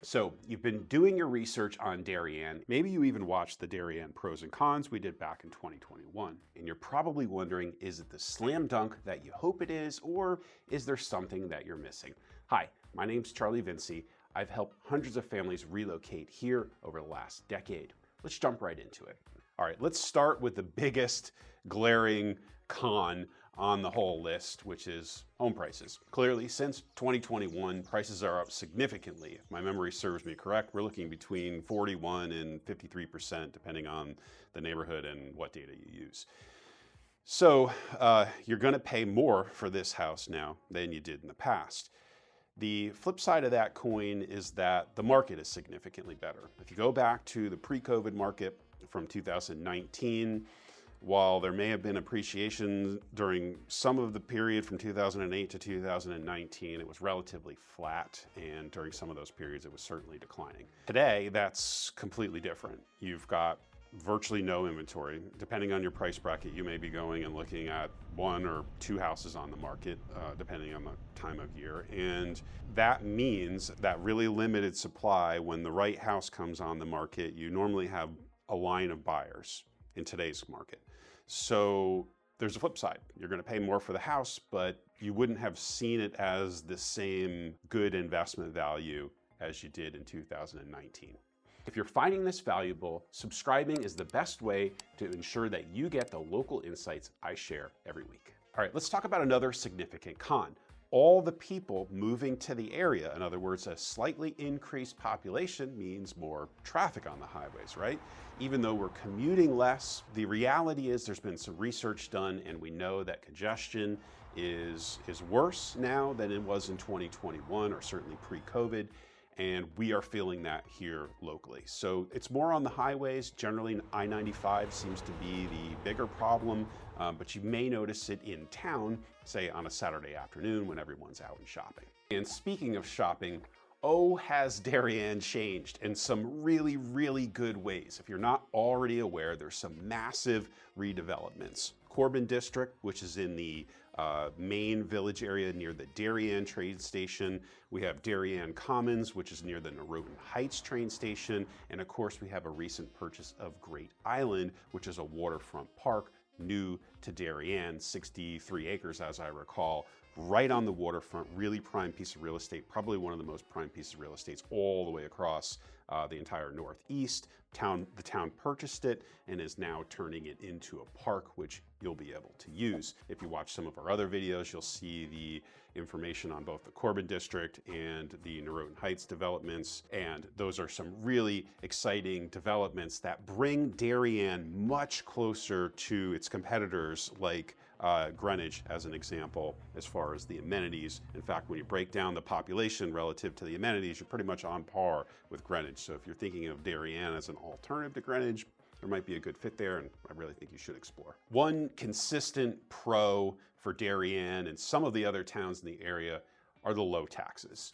So you've been doing your research on Darien. Maybe you even watched the Darien pros and cons we did back in 2021. And you're probably wondering, is it the slam dunk that you hope it is, or is there something that you're missing? Hi, my name's Charlie Vinci. I've helped hundreds of families relocate here over the last decade. Let's jump right into it. All right, let's start with the biggest glaring con on the whole list, which is home prices. Clearly, since 2021, prices are up significantly. If my memory serves me correct, we're looking between 41 and 53%, depending on the neighborhood and what data you use. So you're gonna pay more for this house now than you did in the past. The flip side of that coin is that the market is significantly better. If you go back to the pre-COVID market from 2019, while there may have been appreciation during some of the period from 2008 to 2019, it was relatively flat, and during some of those periods, it was certainly declining. Today, that's completely different. You've got virtually no inventory. Depending on your price bracket, you may be going and looking at one or two houses on the market, depending on the time of year. And that means that really limited supply, when the right house comes on the market, you normally have a line of buyers in today's market. So there's a flip side. You're going to pay more for the house, but you wouldn't have seen it as the same good investment value as you did in 2019. If you're finding this valuable, subscribing is the best way to ensure that you get the local insights I share every week. All right, let's talk about another significant con. All the people moving to the area, in other words, a slightly increased population means more traffic on the highways, right? Even though we're commuting less, the reality is there's been some research done, and we know that congestion is worse now than it was in 2021, or certainly pre-COVID. And we are feeling that here locally. So it's more on the highways. Generally, I-95 seems to be the bigger problem, but you may notice it in town, say on a Saturday afternoon when everyone's out and shopping. And speaking of shopping, oh, has Darien changed in some really, really good ways. If you're not already aware, there's some massive redevelopments. Corbin District, which is in the main village area near the Darien train station. We have Darien Commons, which is near the Norotan Heights train station. And of course, we have a recent purchase of Great Island, which is a waterfront park new to Darien, 63 acres, as I recall, right on the waterfront, really prime piece of real estate, probably one of the most prime pieces of real estates all the way across the entire Northeast. The town purchased it and is now turning it into a park, which you'll be able to use. If you watch some of our other videos, you'll see the information on both the Corbin District and the Norotan Heights developments. And those are some really exciting developments that bring Darien much closer to its competitors, like Greenwich, as an example, as far as the amenities. In fact, when you break down the population relative to the amenities, you're pretty much on par with Greenwich. So if you're thinking of Darien as an alternative to Greenwich, there might be a good fit there, and I really think you should explore. One consistent pro for Darien and some of the other towns in the area are the low taxes.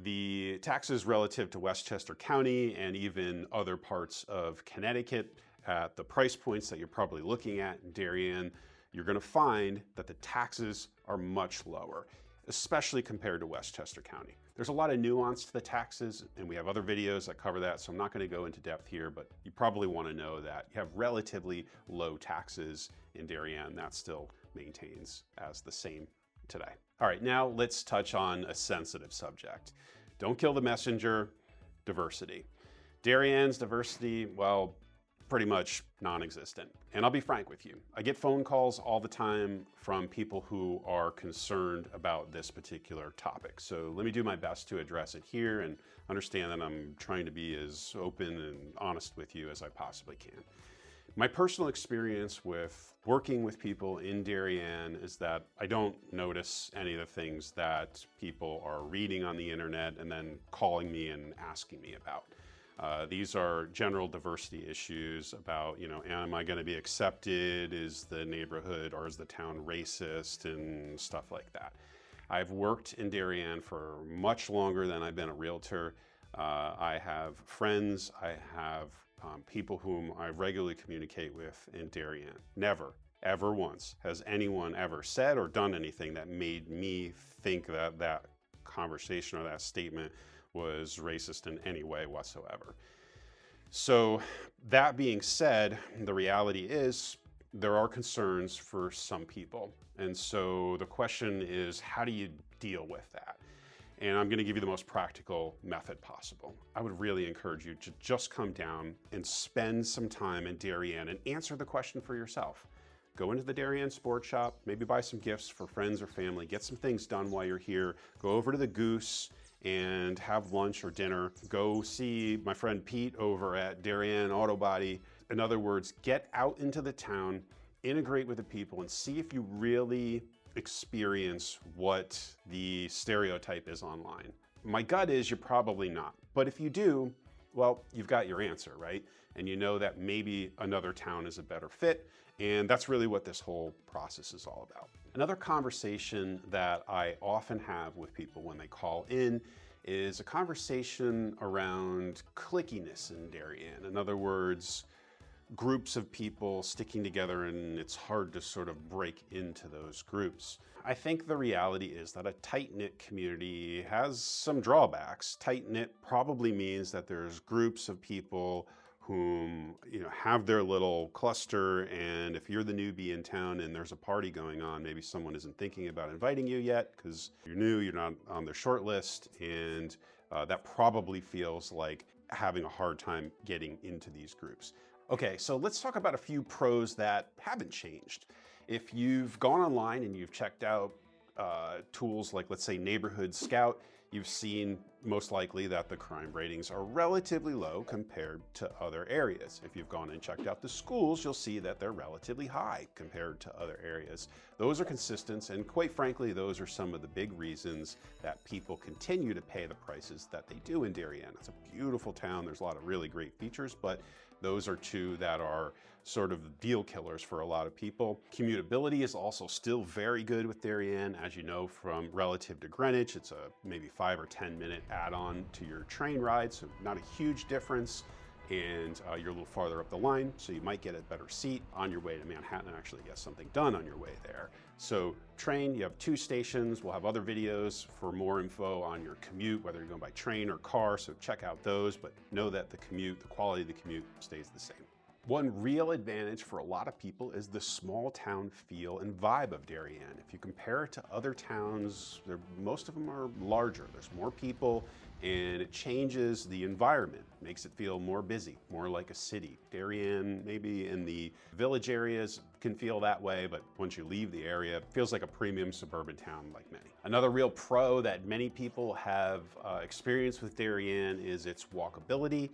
The taxes relative to Westchester County and even other parts of Connecticut, at the price points that you're probably looking at in Darien, you're going to find that the taxes are much lower, especially compared to Westchester County. There's a lot of nuance to the taxes, and we have other videos that cover that, so I'm not going to go into depth here, but you probably want to know that you have relatively low taxes in Darien. That still maintains as the same today. All right, now let's touch on a sensitive subject. Don't kill the messenger: diversity. Darien's diversity, well, pretty much non-existent. And I'll be frank with you, I get phone calls all the time from people who are concerned about this particular topic. So let me do my best to address it here, and understand that I'm trying to be as open and honest with you as I possibly can. My personal experience with working with people in Darien is that I don't notice any of the things that people are reading on the internet and then calling me and asking me about. These are general diversity issues about, am I going to be accepted? Is the neighborhood or is the town racist, and stuff like that. I've worked in Darien for much longer than I've been a realtor. I have friends, I have people whom I regularly communicate with in Darien. Never, ever once has anyone ever said or done anything that made me think that that conversation or that statement was racist in any way whatsoever. So that being said, the reality is there are concerns for some people. And so the question is, how do you deal with that? And I'm gonna give you the most practical method possible. I would really encourage you to just come down and spend some time in Darien and answer the question for yourself. Go into the Darien Sports Shop, maybe buy some gifts for friends or family, get some things done while you're here, go over to the Goose and have lunch or dinner. Go see my friend Pete over at Darien Auto Body. In other words, get out into the town, integrate with the people, and see if you really experience what the stereotype is online. My gut is you're probably not, but if you do, well, you've got your answer, right? And you know that maybe another town is a better fit, and that's really what this whole process is all about. Another conversation that I often have with people when they call in is a conversation around clickiness in Darien. In other words, groups of people sticking together, and it's hard to sort of break into those groups. I think the reality is that a tight-knit community has some drawbacks. Tight-knit probably means that there's groups of people whom have their little cluster, and if you're the newbie in town and there's a party going on, maybe someone isn't thinking about inviting you yet because you're new, you're not on their short list, and that probably feels like having a hard time getting into these groups. Okay, so let's talk about a few pros that haven't changed. If you've gone online and you've checked out tools like, let's say, Neighborhood Scout, you've seen most likely that the crime ratings are relatively low compared to other areas. If you've gone and checked out the schools, you'll see that they're relatively high compared to other areas. Those are consistent, and quite frankly, those are some of the big reasons that people continue to pay the prices that they do in Darien. It's a beautiful town. There's a lot of really great features, but those are two that are sort of deal killers for a lot of people. Commutability is also still very good with Darien. As you know, from relative to Greenwich, it's a maybe 5 or 10 minute add-on to your train ride, so not a huge difference. And you're a little farther up the line, so you might get a better seat on your way to Manhattan and actually get something done on your way there. So train, you have 2 stations. We'll have other videos for more info on your commute, whether you're going by train or car, so check out those, but know that the quality of the commute stays the same. One real advantage for a lot of people is the small town feel and vibe of Darien. If you compare it to other towns, most of them are larger. There's more people, and it changes the environment, makes it feel more busy, more like a city. Darien, maybe in the village areas, can feel that way, but once you leave the area, it feels like a premium suburban town like many. Another real pro that many people have experienced with Darien is its walkability.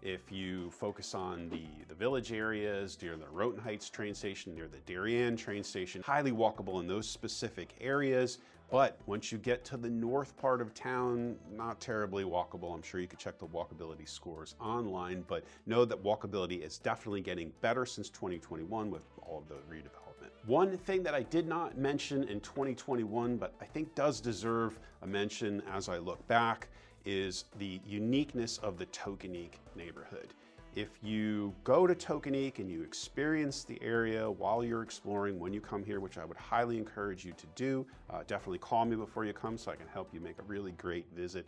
If you focus on the village areas, near the Roten Heights train station, near the Darien train station, highly walkable in those specific areas. But once you get to the north part of town, not terribly walkable. I'm sure you could check the walkability scores online, but know that walkability is definitely getting better since 2021 with all of the redevelopment. One thing that I did not mention in 2021, but I think does deserve a mention as I look back, is the uniqueness of the Tokenique neighborhood. If you go to Tokenique and you experience the area while you're exploring when you come here, which I would highly encourage you to do, definitely call me before you come so I can help you make a really great visit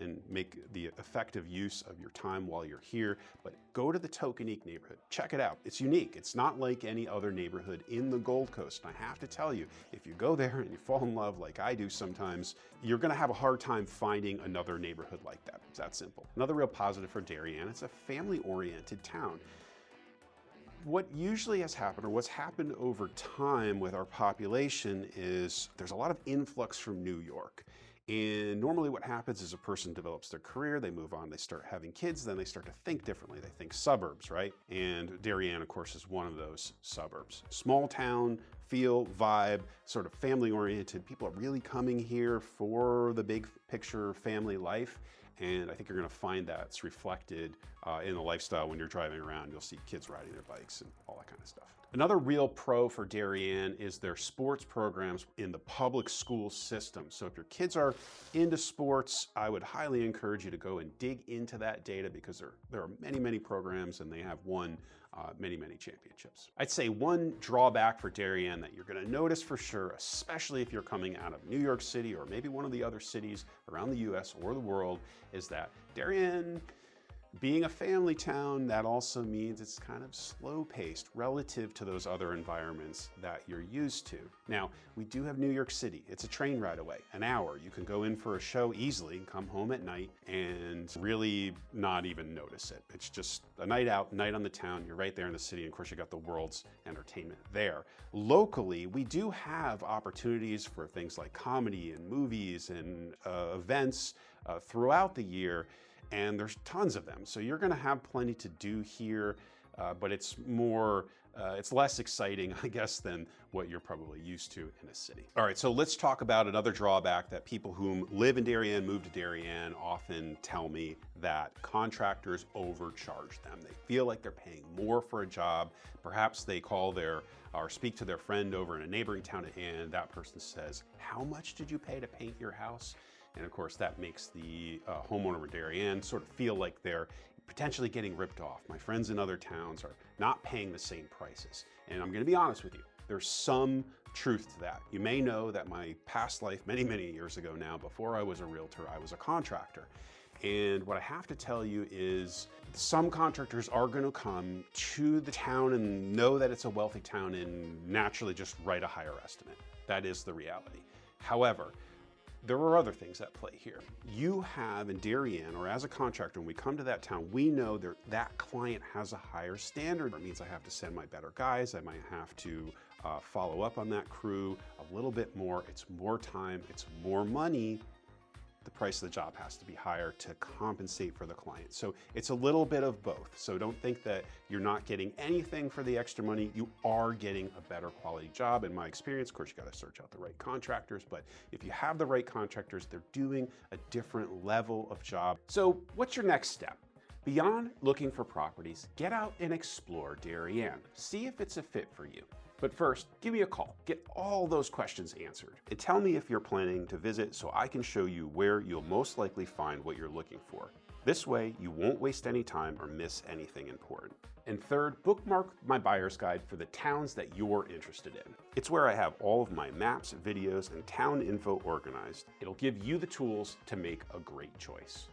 and make the effective use of your time while you're here. But go to the Tokenique neighborhood, check it out. It's unique. It's not like any other neighborhood in the Gold Coast. And I have to tell you, if you go there and you fall in love like I do sometimes, you're gonna have a hard time finding another neighborhood like that. It's that simple. Another real positive for Darien, it's a family-oriented town. What usually has happened, or what's happened over time with our population, is there's a lot of influx from New York. And normally what happens is a person develops their career, they move on, they start having kids, then they start to think differently. They think suburbs, right? And Darien, of course, is one of those suburbs. Small town, feel, vibe, sort of family-oriented. People are really coming here for the big picture family life. And I think you're gonna find that it's reflected in the lifestyle when you're driving around. You'll see kids riding their bikes and all that kind of stuff. Another real pro for Darien is their sports programs in the public school system. So if your kids are into sports, I would highly encourage you to go and dig into that data, because there are many, many programs, and they have one many, many championships. I'd say one drawback for Darien that you're going to notice for sure, especially if you're coming out of New York City or maybe one of the other cities around the US or the world, is that Darien, being a family town, that also means it's kind of slow-paced relative to those other environments that you're used to. Now, we do have New York City. It's a train ride away, an hour. You can go in for a show easily and come home at night and really not even notice it. It's just a night out, night on the town. You're right there in the city. And of course, you got the world's entertainment there. Locally, we do have opportunities for things like comedy and movies and events throughout the year. And there's tons of them. So you're gonna have plenty to do here, but it's less exciting, I guess, than what you're probably used to in a city. All right, so let's talk about another drawback that people who live in Darien, move to Darien, often tell me that contractors overcharge them. They feel like they're paying more for a job. Perhaps they call or speak to their friend over in a neighboring town, and that person says, "How much did you pay to paint your house?" And of course, that makes the homeowner of Darien sort of feel like they're potentially getting ripped off. My friends in other towns are not paying the same prices. And I'm gonna be honest with you, there's some truth to that. You may know that my past life, many, many years ago now, before I was a realtor, I was a contractor. And what I have to tell you is some contractors are going to come to the town and know that it's a wealthy town and naturally just write a higher estimate. That is the reality. However, there are other things at play here. You have in Darien, or as a contractor, when we come to that town, we know that client has a higher standard. It means I have to send my better guys. I might have to follow up on that crew a little bit more. It's more time, it's more money. The price of the job has to be higher to compensate for the client. So it's a little bit of both. So don't think that you're not getting anything for the extra money. You are getting a better quality job. In my experience, of course, you got to search out the right contractors, but if you have the right contractors, they're doing a different level of job. So what's your next step? Beyond looking for properties, get out and explore Darien. See if it's a fit for you. But first, give me a call. Get all those questions answered. And tell me if you're planning to visit so I can show you where you'll most likely find what you're looking for. This way, you won't waste any time or miss anything important. And third, bookmark my buyer's guide for the towns that you're interested in. It's where I have all of my maps, videos, and town info organized. It'll give you the tools to make a great choice.